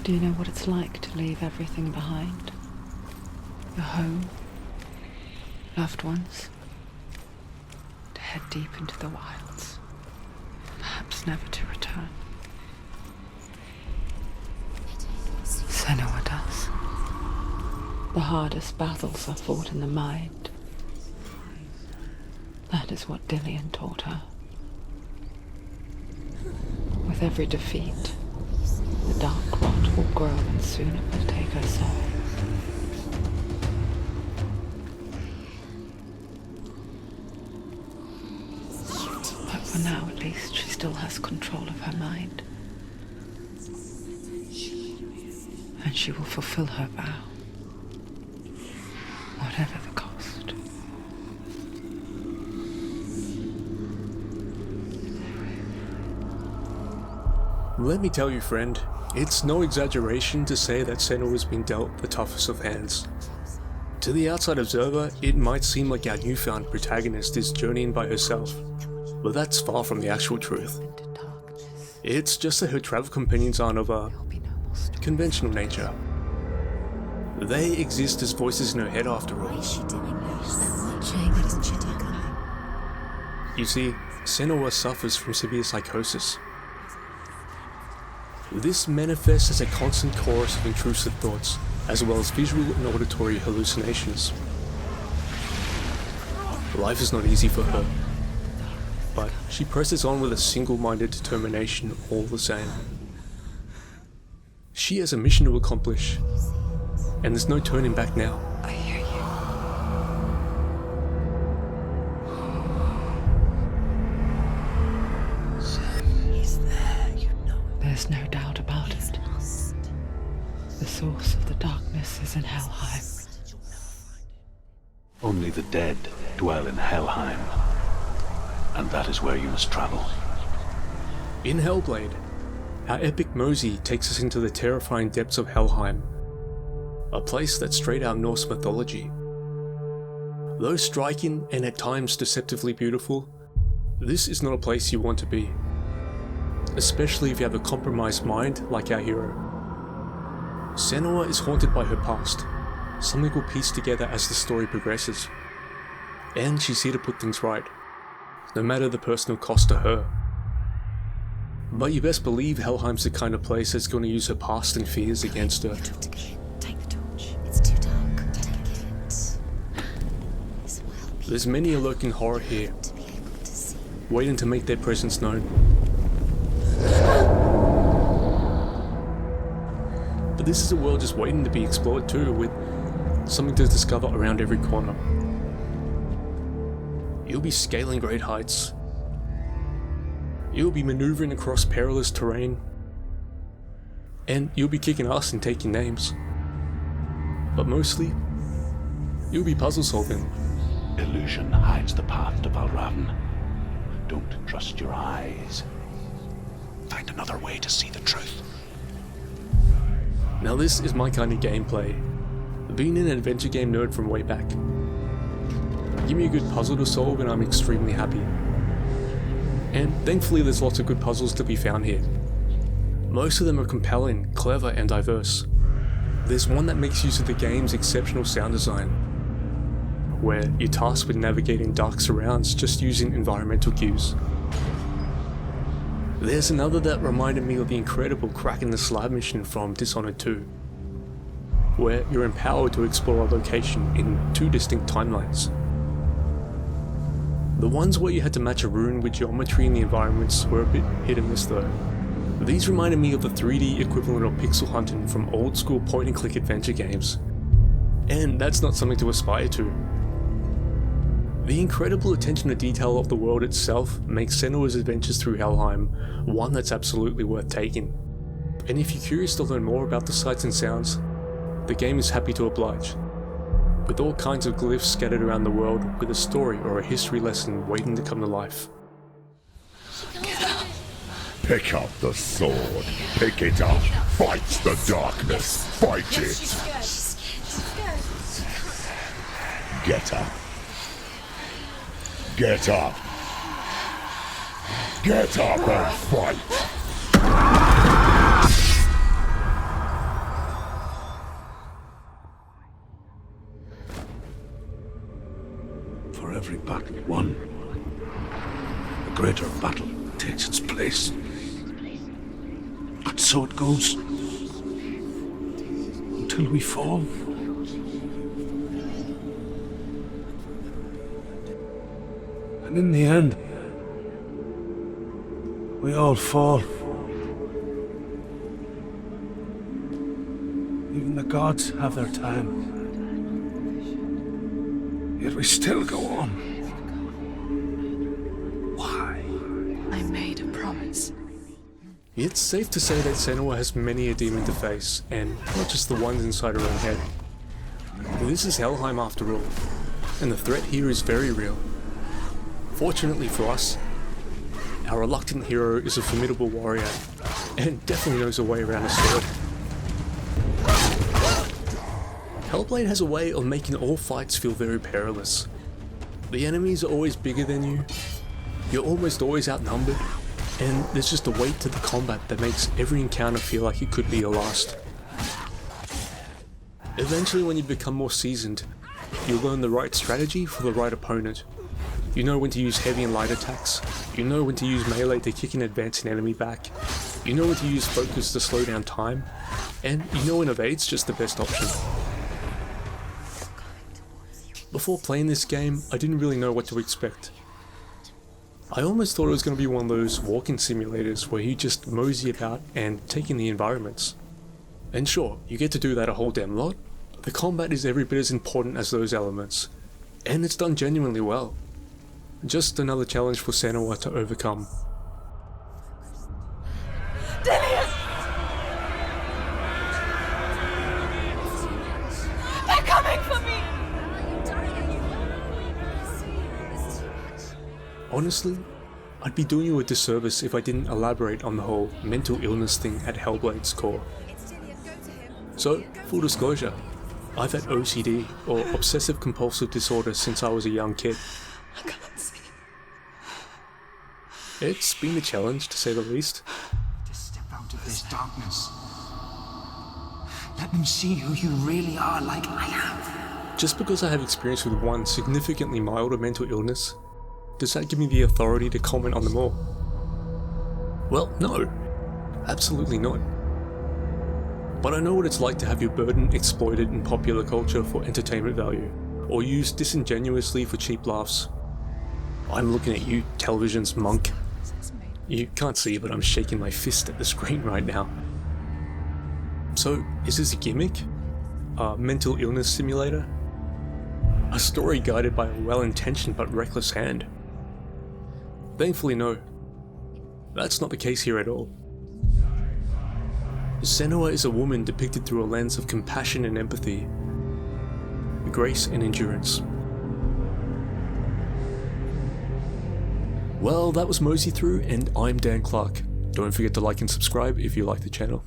Do you know what it's like to leave everything behind? Your home, loved ones, to head deep into the wilds, perhaps never to return. Senua does. The hardest battles are fought in the mind. That is what Dillian taught her. With every defeat, the dark rot will grow and soon it will take her soul. But for now, at least, she still has control of her mind. And she will fulfill her vow, whatever the cost. Let me tell you, friend, it's no exaggeration to say that Senua has been dealt the toughest of hands. To the outside observer, it might seem like our newfound protagonist is journeying by herself, but that's far from the actual truth. It's just that her travel companions aren't of a conventional nature. They exist as voices in her head after all. Why is she doing this? You see, Senua suffers from severe psychosis. This manifests as a constant chorus of intrusive thoughts, as well as visual and auditory hallucinations. Life is not easy for her, but she presses on with a single-minded determination all the same. She has a mission to accomplish, and there's no turning back now. I hear you. He's there, you know. There's no doubt about it. The source of the darkness is in Helheim. Only the dead dwell in Helheim, and that is where you must travel. In Hellblade, our epic Mosey takes us into the terrifying depths of Helheim, a place that's straight out Norse mythology. Though striking and at times deceptively beautiful, this is not a place you want to be, especially if you have a compromised mind like our hero. Senua is haunted by her past, something will piece together as the story progresses, and she's here to put things right, no matter the personal cost to her. But you best believe Helheim's the kind of place that's going to use her past and fears against her. Take the torch. It's too dark. Take it. This will help you There's many a lurking horror here, to be able to see. waiting to make their presence known. But this is a world just waiting to be explored too, with something to discover around every corner. You'll be scaling great heights. You'll be maneuvering across perilous terrain. And you'll be kicking ass and taking names. But mostly, you'll be puzzle solving. Illusion hides the path to Valravn. Don't trust your eyes. Find another way to see the truth. Now this is my kind of gameplay. Being an adventure game nerd from way back. Give me a good puzzle to solve and I'm extremely happy. And thankfully there's lots of good puzzles to be found here. Most of them are compelling, clever and diverse. There's one that makes use of the game's exceptional sound design, where you're tasked with navigating dark surrounds just using environmental cues. There's another that reminded me of the incredible Crack in the Slab mission from Dishonored 2, where you're empowered to explore a location in two distinct timelines. The ones where you had to match a rune with geometry in the environments were a bit hit and miss though. These reminded me of the 3D equivalent of pixel hunting from old school point and click adventure games, and that's not something to aspire to. The incredible attention to detail of the world itself makes Senua's adventures through Helheim one that's absolutely worth taking. And if you're curious to learn more about the sights and sounds, the game is happy to oblige, with all kinds of glyphs scattered around the world with a story or a history lesson waiting to come to life. Pick up the sword. Pick it up. Fight the darkness. Fight it. Get up. Get up. Get up and fight. greater battle takes its place. And so it goes. Until we fall. And in the end, we all fall. Even the gods have their time. Yet we still go on. Why? I made a promise. It's safe to say that Senua has many a demon to face, and not just the ones inside her own head. This is Helheim after all, and the threat here is very real. Fortunately for us, our reluctant hero is a formidable warrior, and definitely knows a way around a sword. Hellblade has a way of making all fights feel very perilous. The enemies are always bigger than you, you're almost always outnumbered, and there's just a weight to the combat that makes every encounter feel like it could be your last. Eventually, when you become more seasoned, you'll learn the right strategy for the right opponent. You know when to use heavy and light attacks, you know when to use melee to kick and advance an enemy back, you know when to use focus to slow down time, and you know when evade's just the best option. Before playing this game, I didn't really know what to expect. I almost thought it was going to be one of those walking simulators where you just mosey about and take in the environments. And sure, you get to do that a whole damn lot. The combat is every bit as important as those elements, and it's done genuinely well. Just another challenge for Senua to overcome. They're coming for me! Honestly, I'd be doing you a disservice if I didn't elaborate on the whole mental illness thing at Hellblade's core. So, full disclosure, I've had OCD, or obsessive compulsive disorder, since I was a young kid. I can't see. It's been a challenge, to say the least. Just step out of this darkness. Let them see who you really are, like I have. Just because I have experience with one significantly milder mental illness, does that give me the authority to comment on them all? Well, no. Absolutely not. But I know what it's like to have your burden exploited in popular culture for entertainment value, or used disingenuously for cheap laughs. I'm looking at you, television's monk. You can't see, but I'm shaking my fist at the screen right now. So, is this a gimmick? A mental illness simulator? A story guided by a well-intentioned but reckless hand? Thankfully, no. That's not the case here at all. Senua is a woman depicted through a lens of compassion and empathy, grace and endurance. Well, that was MoseyThrough, and I'm Dan Clarke. Don't forget to like and subscribe if you like the channel.